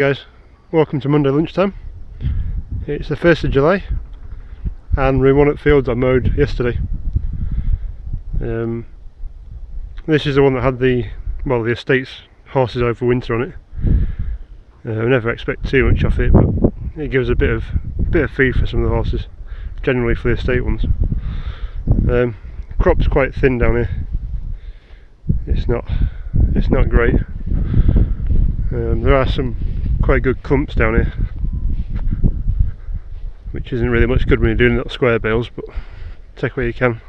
Guys, welcome to Monday lunchtime. It's the 1st of July and room 1 at fields I mowed yesterday. This is the one that had the estate's horses over winter on it. We never expect too much off it, but it gives a bit of feed for some of the horses, generally for the estate ones. Crop's quite thin down here. It's not great. There are some quite good clumps down here, which isn't really much good when you're doing little square bales, but take what you can.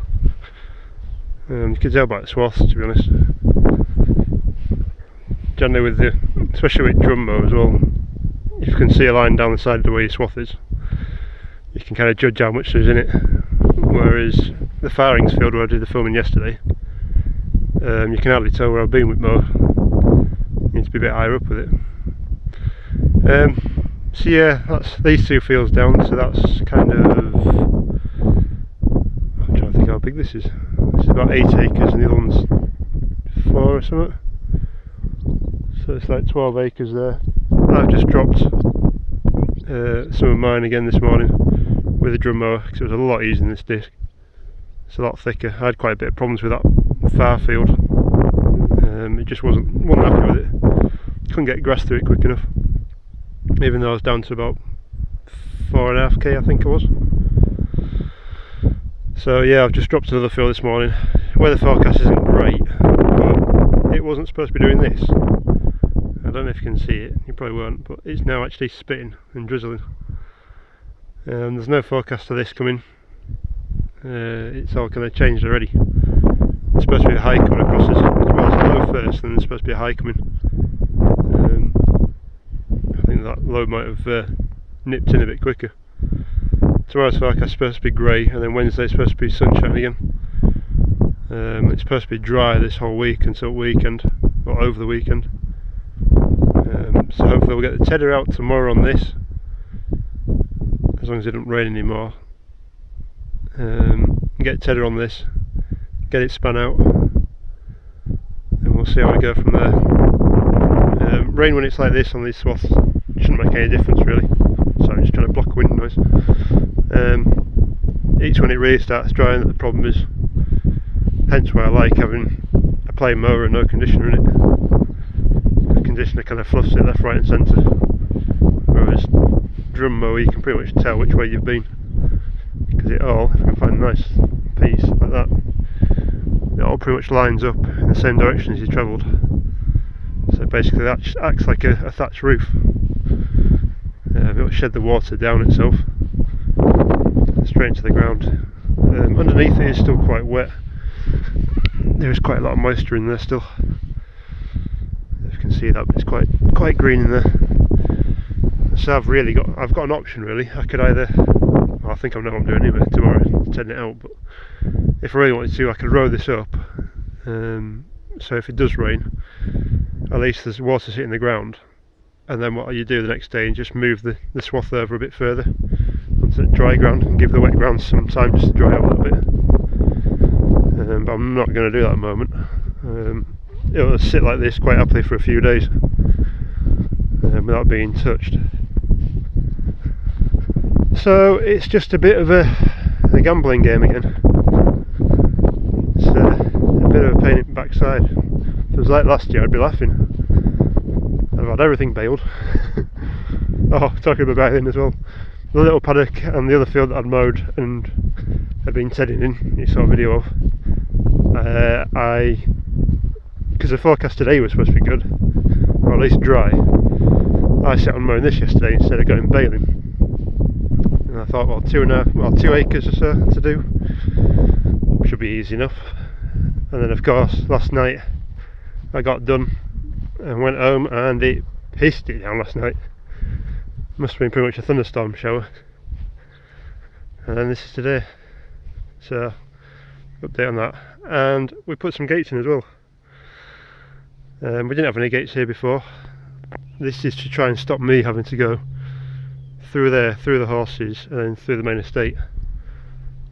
You can tell by the swaths, to be honest. Generally especially with drum mow as well, if you can see a line down the side of the way your swath is, you can kind of judge how much there's in it. Whereas the Farings field where I did the filming yesterday, you can hardly tell where I've been with mow. You need to be a bit higher up with it. So yeah, that's these two fields down, so that's kind of, I'm trying to think how big this is. This is about 8 acres and the other one's 4 or something. So it's like 12 acres there. I've just dropped some of mine again this morning with a drum mower because it was a lot easier than this disc. It's a lot thicker. I had quite a bit of problems with that far field. It just wasn't happy with it. Couldn't get grass through it quick enough, even though I was down to about 4.5k I think it was. So yeah, I've just dropped another field this morning. Weather forecast isn't great, but it wasn't supposed to be doing this. I don't know if you can see it, you probably won't, but it's now actually spitting and drizzling. There's no forecast for this coming. It's all kind of changed already. There's supposed to be a high coming across this. Well, it's a low first, and there's supposed to be a high coming. I think that low might have nipped in a bit quicker. Tomorrow's forecast is supposed to be grey, and then Wednesday's supposed to be sunshine again. It's supposed to be dry this whole week until weekend, or over the weekend. So hopefully we'll get the tedder out tomorrow on this, as long as it doesn't rain anymore. Get tedder on this, get it spun out, and we'll see how we go from there. Rain when it's like this on these swaths shouldn't make any difference really, so I'm just trying to block wind noise. It's when it really starts drying that the problem is, hence why I like having a plain mower and no conditioner in it. The conditioner kind of fluffs it left, right and centre, whereas drum mower you can pretty much tell which way you've been, because it all, if you can find a nice piece like that, it all pretty much lines up in the same direction as you travelled. So basically that acts like a thatch roof. It will shed the water down itself straight into the ground. Underneath it is still quite wet. There is quite a lot of moisture in there still. If you can see that, but it's quite green in there. So I've got an option really. I could either, well, I think I know what I'm doing anyway tomorrow, tedding it out, but if I really wanted to I could row this up, so if it does rain at least there's water hitting the ground, and then what you do the next day and just move the swath over a bit further onto dry ground and give the wet ground some time just to dry out a little bit. But I'm not going to do that at the moment. It'll sit like this quite happily for a few days without being touched. So it's just a bit of a gambling game again. It's a bit of a pain in the backside. If it was like last year I'd be laughing. I've had everything baled. Oh, talking about bailing as well. The little paddock and the other field that I'd mowed and had been tedding in, you saw a video of. Because the forecast today was supposed to be good, or at least dry, I set on mowing this yesterday instead of going bailing. And I thought, well, 2 acres or so to do should be easy enough. And then of course last night I got done and went home and it pissed it down last night. Must have been pretty much a thunderstorm shower. And then this is today. So update on that. And we put some gates in as well. We didn't have any gates here before. This is to try and stop me having to go through there, through the horses and then through the main estate.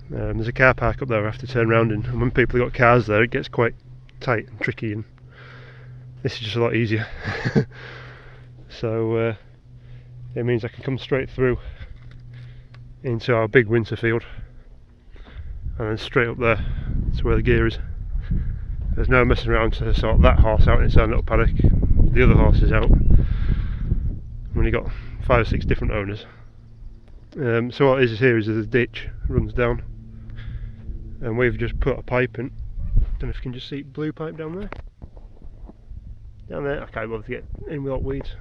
There's a car park up there I have to turn around in, and when people have got cars there it gets quite tight and tricky, and this is just a lot easier. So it means I can come straight through into our big winter field and then straight up there to where the gear is. There's no messing around to sort that horse out in its own little paddock. The other horse is out. I've only got 5 or 6 different owners. So what is here is there's a ditch that runs down, and we've just put a pipe in. Don't know if you can just see blue pipe down there. Down there, I can't bother to get in without weeds.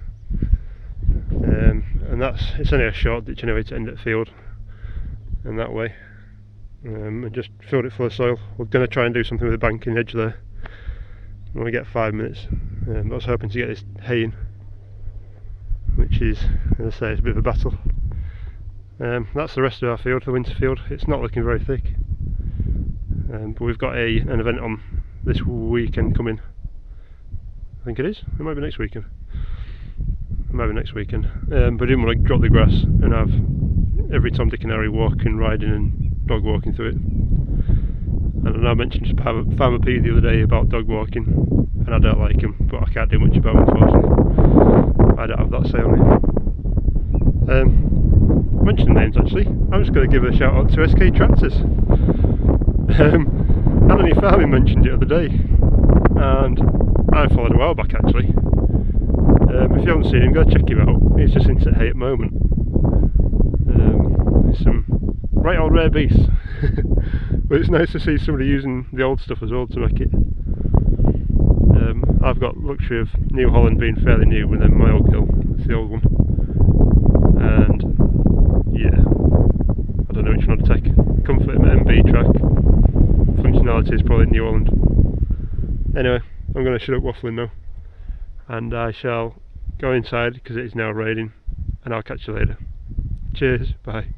And it's only a short ditch anyway to end at the field, and that way. And just filled it full of soil. We're going to try and do something with the banking edge there when we get 5 minutes. I was hoping to get this hay in, which is, as I say, it's a bit of a battle. That's the rest of our field, the winter field. It's not looking very thick, but we've got an event on this weekend coming. I think it is. It might be next weekend. It might be next weekend. But I didn't want to drop the grass and have every Tom, Dick and Harry walking, riding and dog walking through it. And I mentioned to Farmer P the other day about dog walking, and I don't like him, but I can't do much about it, unfortunately. I don't have that say on it. Mentioning names actually, I'm just going to give a shout out to SK Tractors. Anthony Farming mentioned it the other day, and I followed a while back actually. If you haven't seen him, go check him out. He's just into hay at the moment. It's some right old rare beasts. But it's nice to see somebody using the old stuff as well to make it. I've got luxury of New Holland being fairly new, and then my old kill, it's the old one. And yeah, I don't know which one to take. Comfort in the MB track, functionality is probably New Holland. Anyway, I'm going to shut up waffling now, and I shall go inside because it is now raining, and I'll catch you later. Cheers, bye.